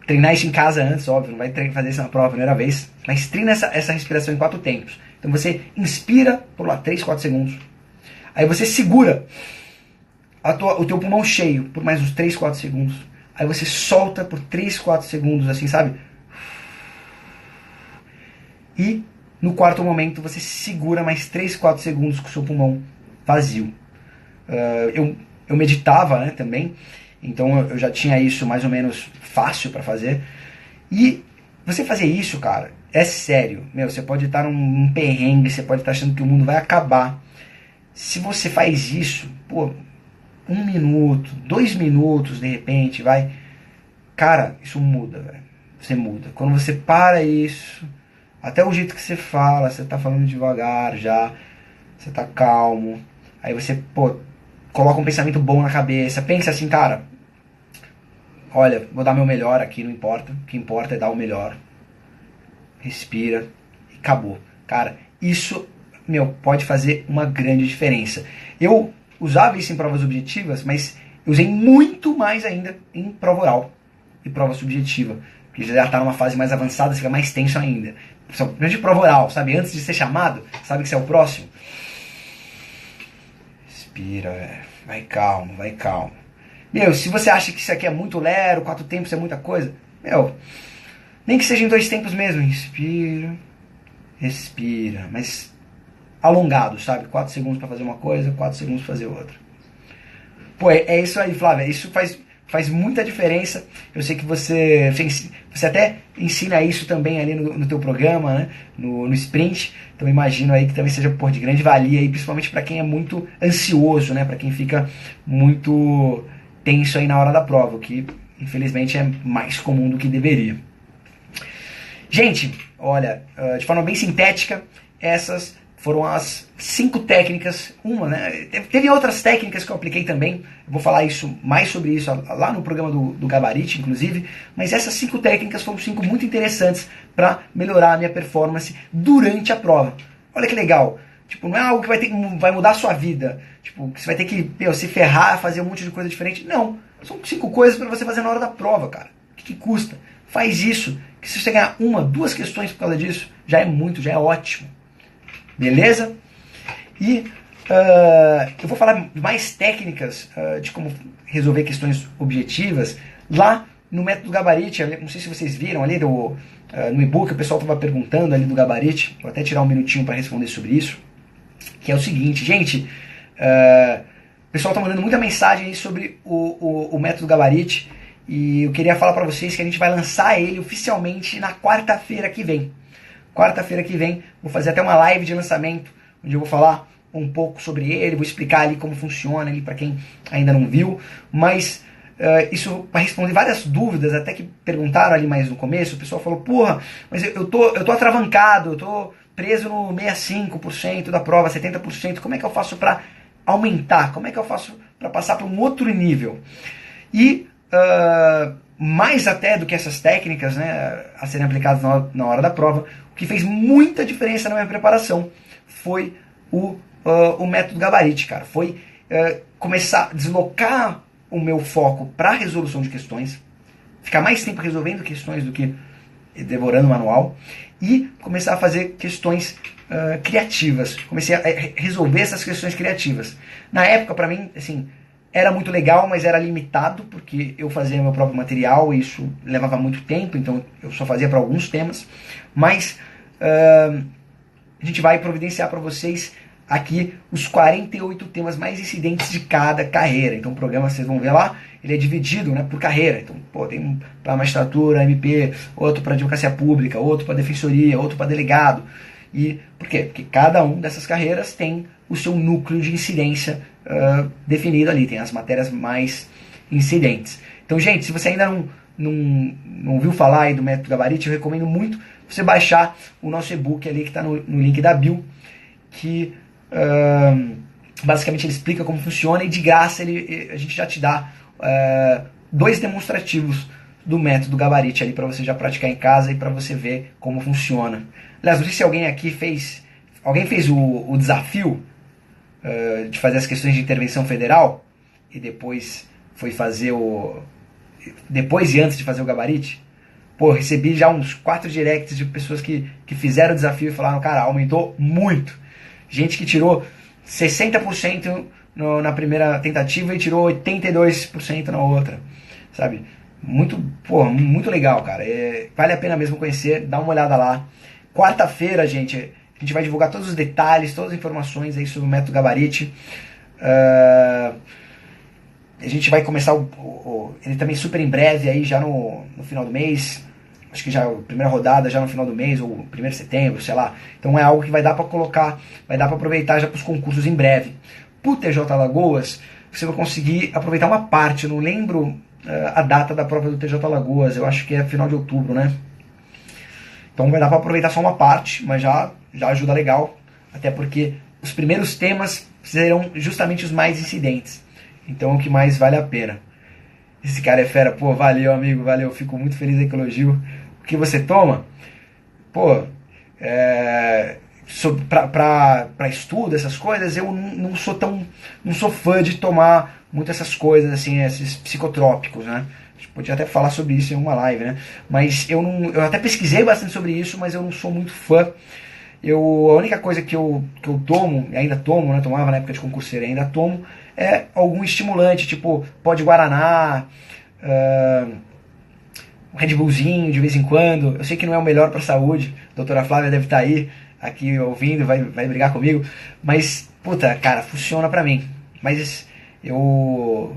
A: treinar isso em casa antes, óbvio, não vai fazer isso na prova a primeira vez, mas treina essa respiração em 4 tempos. Então você inspira por lá 3, 4 segundos, aí você segura o teu pulmão cheio por mais uns 3, 4 segundos, aí você solta por 3, 4 segundos, assim, sabe? E no quarto momento você segura mais 3, 4 segundos com o seu pulmão vazio. Eu meditava, né, também, então eu já tinha isso mais ou menos fácil para fazer. E você fazer isso, cara, é sério. Você pode estar num perrengue, você pode estar achando que o mundo vai acabar. Se você faz isso, pô, 1 minuto, 2 minutos, de repente, vai... Cara, isso muda, velho. Você muda. Quando você para isso... Até o jeito que você fala, você tá falando devagar já, você tá calmo, aí você, pô, coloca um pensamento bom na cabeça, pensa assim, cara, olha, vou dar meu melhor aqui, não importa, o que importa é dar o melhor, respira e acabou. Cara, isso, pode fazer uma grande diferença. Eu usava isso em provas objetivas, mas eu usei muito mais ainda em prova oral e prova subjetiva, porque já tá numa fase mais avançada, fica mais tenso ainda. De prova oral, sabe? Antes de ser chamado, sabe que você é o próximo? Respira, velho. Vai calmo, vai calmo. Se você acha que isso aqui é muito lero, 4 tempos é muita coisa, nem que seja em 2 tempos mesmo. Inspira, respira, mas alongado, sabe? 4 segundos pra fazer uma coisa, 4 segundos pra fazer outra. Pô, é isso aí, Flávia. Isso faz muita diferença. Eu sei que você até ensina isso também ali no teu programa, né? No Sprint. Então imagino aí que também seja de grande valia, aí, principalmente para quem é muito ansioso, né? Para quem fica muito tenso aí na hora da prova, o que infelizmente é mais comum do que deveria. Gente, olha, de forma bem sintética, essas foram as 5 técnicas, né? Teve outras técnicas que eu apliquei também, eu vou falar mais sobre isso lá no programa do Gabarite, inclusive, mas essas 5 técnicas foram 5 muito interessantes para melhorar a minha performance durante a prova. Olha que legal, tipo, não é algo que vai mudar a sua vida, tipo, que você vai ter que se ferrar, fazer um monte de coisa diferente, não, são 5 coisas para você fazer na hora da prova, cara, o que custa? Faz isso Porque se você ganhar uma, duas questões por causa disso, já é muito, já é ótimo. Beleza? E eu vou falar mais técnicas de como resolver questões objetivas lá no método Gabarite. Não sei se vocês viram ali no e-book, o pessoal estava perguntando ali do Gabarite. Vou até tirar um minutinho para responder sobre isso. Que é o seguinte, gente, o pessoal está mandando muita mensagem aí sobre o método Gabarite. E eu queria falar para vocês que a gente vai lançar ele oficialmente na quarta-feira que vem. Quarta-feira que vem, vou fazer até uma live de lançamento, onde eu vou falar um pouco sobre ele, vou explicar ali como funciona ali para quem ainda não viu, mas isso vai responder várias dúvidas, até que perguntaram ali mais no começo, o pessoal falou, porra, mas eu tô atravancado, eu tô preso no 65% da prova, 70%, como é que eu faço para aumentar, como é que eu faço para passar para um outro nível? E mais até do que essas técnicas, né, a serem aplicadas na hora da prova, o que fez muita diferença na minha preparação foi o método Gabarite, cara. Foi começar a deslocar o meu foco para a resolução de questões, ficar mais tempo resolvendo questões do que devorando o manual, e começar a fazer questões criativas. Comecei a resolver essas questões criativas. Na época, para mim, assim, era muito legal, mas era limitado, porque eu fazia meu próprio material e isso levava muito tempo, então eu só fazia para alguns temas. Mas a gente vai providenciar para vocês aqui os 48 temas mais incidentes de cada carreira. Então o programa, vocês vão ver lá, ele é dividido, né, por carreira. Então, pô, tem um para magistratura, MP, outro para advocacia pública, outro para defensoria, outro para delegado. E por quê? Porque cada um dessas carreiras tem o seu núcleo de incidência definido ali, tem as matérias mais incidentes. Então, gente, se você ainda não ouviu falar aí do método Gabarite, eu recomendo muito você baixar o nosso e-book ali que está no link da bio, que basicamente ele explica como funciona, e de graça a gente já te dá 2 demonstrativos do método Gabarite ali para você já praticar em casa e para você ver como funciona. Aliás, não sei se alguém aqui fez o desafio de fazer as questões de intervenção federal e depois foi fazer depois e antes de fazer o Gabarite. Pô, recebi já uns 4 directs de pessoas que fizeram o desafio e falaram, cara, aumentou muito. Gente que tirou 60% na primeira tentativa e tirou 82% na outra, sabe? Muito legal, cara. Vale a pena mesmo conhecer, dá uma olhada lá. Quarta-feira, gente, a gente vai divulgar todos os detalhes, todas as informações aí sobre o método Gabarite. A gente vai começar ele também super em breve, aí já no final do mês. Acho que já a primeira rodada já no final do mês, ou 1º de setembro, sei lá. Então é algo que vai dar para colocar, vai dar para aproveitar já para os concursos em breve. Pro TJ Alagoas, você vai conseguir aproveitar uma parte, eu não lembro a data da prova do TJ Alagoas, eu acho que é final de outubro, né? Então vai dar para aproveitar só uma parte, mas já ajuda legal, até porque os primeiros temas serão justamente os mais incidentes. Então é o que mais vale a pena. Esse cara é fera, pô, valeu amigo, valeu, fico muito feliz aí com o elogio. O que você toma? Pô, pra estudo, essas coisas, eu não sou fã de tomar muito essas coisas, assim, esses psicotrópicos, né? A gente podia até falar sobre isso em uma live, né? Mas eu até pesquisei bastante sobre isso, mas eu não sou muito fã. A única coisa que eu tomo, e ainda tomo, né? Tomava na época de concurseiro, ainda tomo, é algum estimulante, tipo pó de guaraná, um Red Bullzinho de vez em quando. Eu sei que não é o melhor para a saúde, a doutora Flávia deve estar aí, aqui ouvindo, vai brigar comigo, mas, puta, cara, funciona pra mim. Mas eu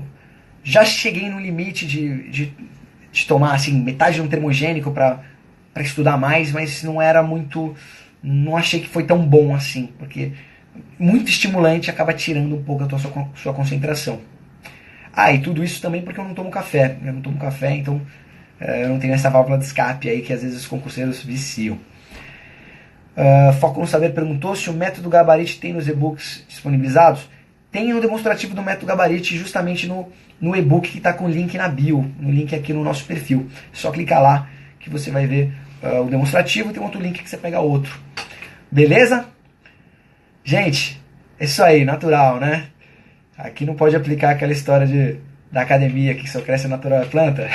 A: já cheguei no limite de tomar, assim, metade de um termogênico pra estudar mais, mas não era muito, não achei que foi tão bom assim, porque muito estimulante acaba tirando um pouco a sua concentração. Ah, e tudo isso também porque eu não tomo café. Eu não tomo café, então eu não tenho essa válvula de escape aí que às vezes os concurseiros viciam. Foco no Saber perguntou se o método Gabarite tem nos e-books disponibilizados. Tem o demonstrativo do método Gabarite justamente no e-book que está com o link na bio, no link aqui no nosso perfil. É só clicar lá que você vai ver o demonstrativo, e tem outro link que você pega outro. Beleza? Gente, é isso aí, natural, né? Aqui não pode aplicar aquela história da academia que só cresce a natural planta.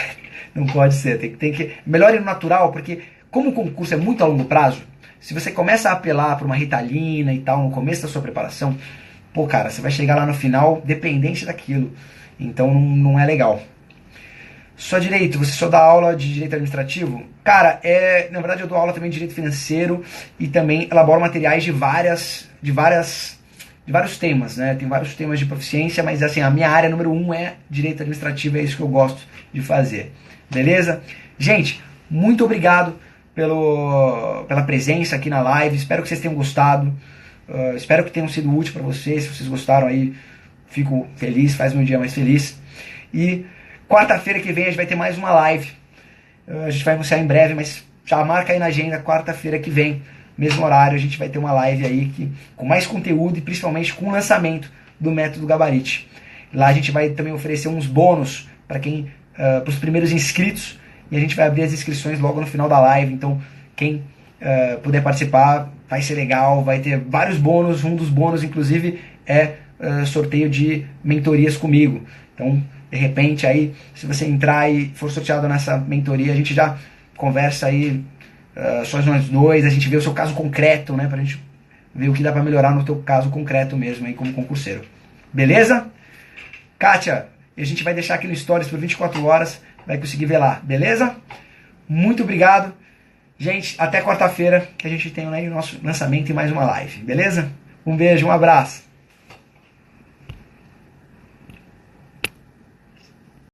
A: Não pode ser. Tem que... Melhor ir no natural, porque como o concurso é muito a longo prazo, se você começa a apelar para uma Ritalina e tal no começo da sua preparação, pô, cara, você vai chegar lá no final dependente daquilo. Então não é legal. Só direito, você só dá aula de direito administrativo? Cara, na verdade eu dou aula também de direito financeiro e também elaboro materiais de vários temas, né? Tem vários temas de proficiência, mas assim, a minha área número 1 é direito administrativo, é isso que eu gosto de fazer. Beleza? Gente, muito obrigado pela presença aqui na live, espero que vocês tenham gostado, espero que tenham sido útil para vocês, se vocês gostaram aí, fico feliz, faz meu dia mais feliz. E quarta-feira que vem a gente vai ter mais uma live. A gente vai anunciar em breve, mas já marca aí na agenda, quarta-feira que vem, mesmo horário, a gente vai ter uma live aí com mais conteúdo e principalmente com o lançamento do método Gabarite. Lá a gente vai também oferecer uns bônus para os primeiros inscritos, e a gente vai abrir as inscrições logo no final da live. Então quem puder participar vai ser legal, vai ter vários bônus. Um dos bônus inclusive é sorteio de mentorias comigo. Então de repente aí, se você entrar e for sorteado nessa mentoria, a gente já conversa aí só nós dois, a gente vê o seu caso concreto, né, pra gente ver o que dá pra melhorar no teu caso concreto mesmo aí como concurseiro. Beleza? Kátia, a gente vai deixar aqui no Stories por 24 horas, vai conseguir ver lá, beleza? Muito obrigado. Gente, até quarta-feira que a gente tem aí o nosso lançamento e mais uma live, beleza? Um beijo, um abraço.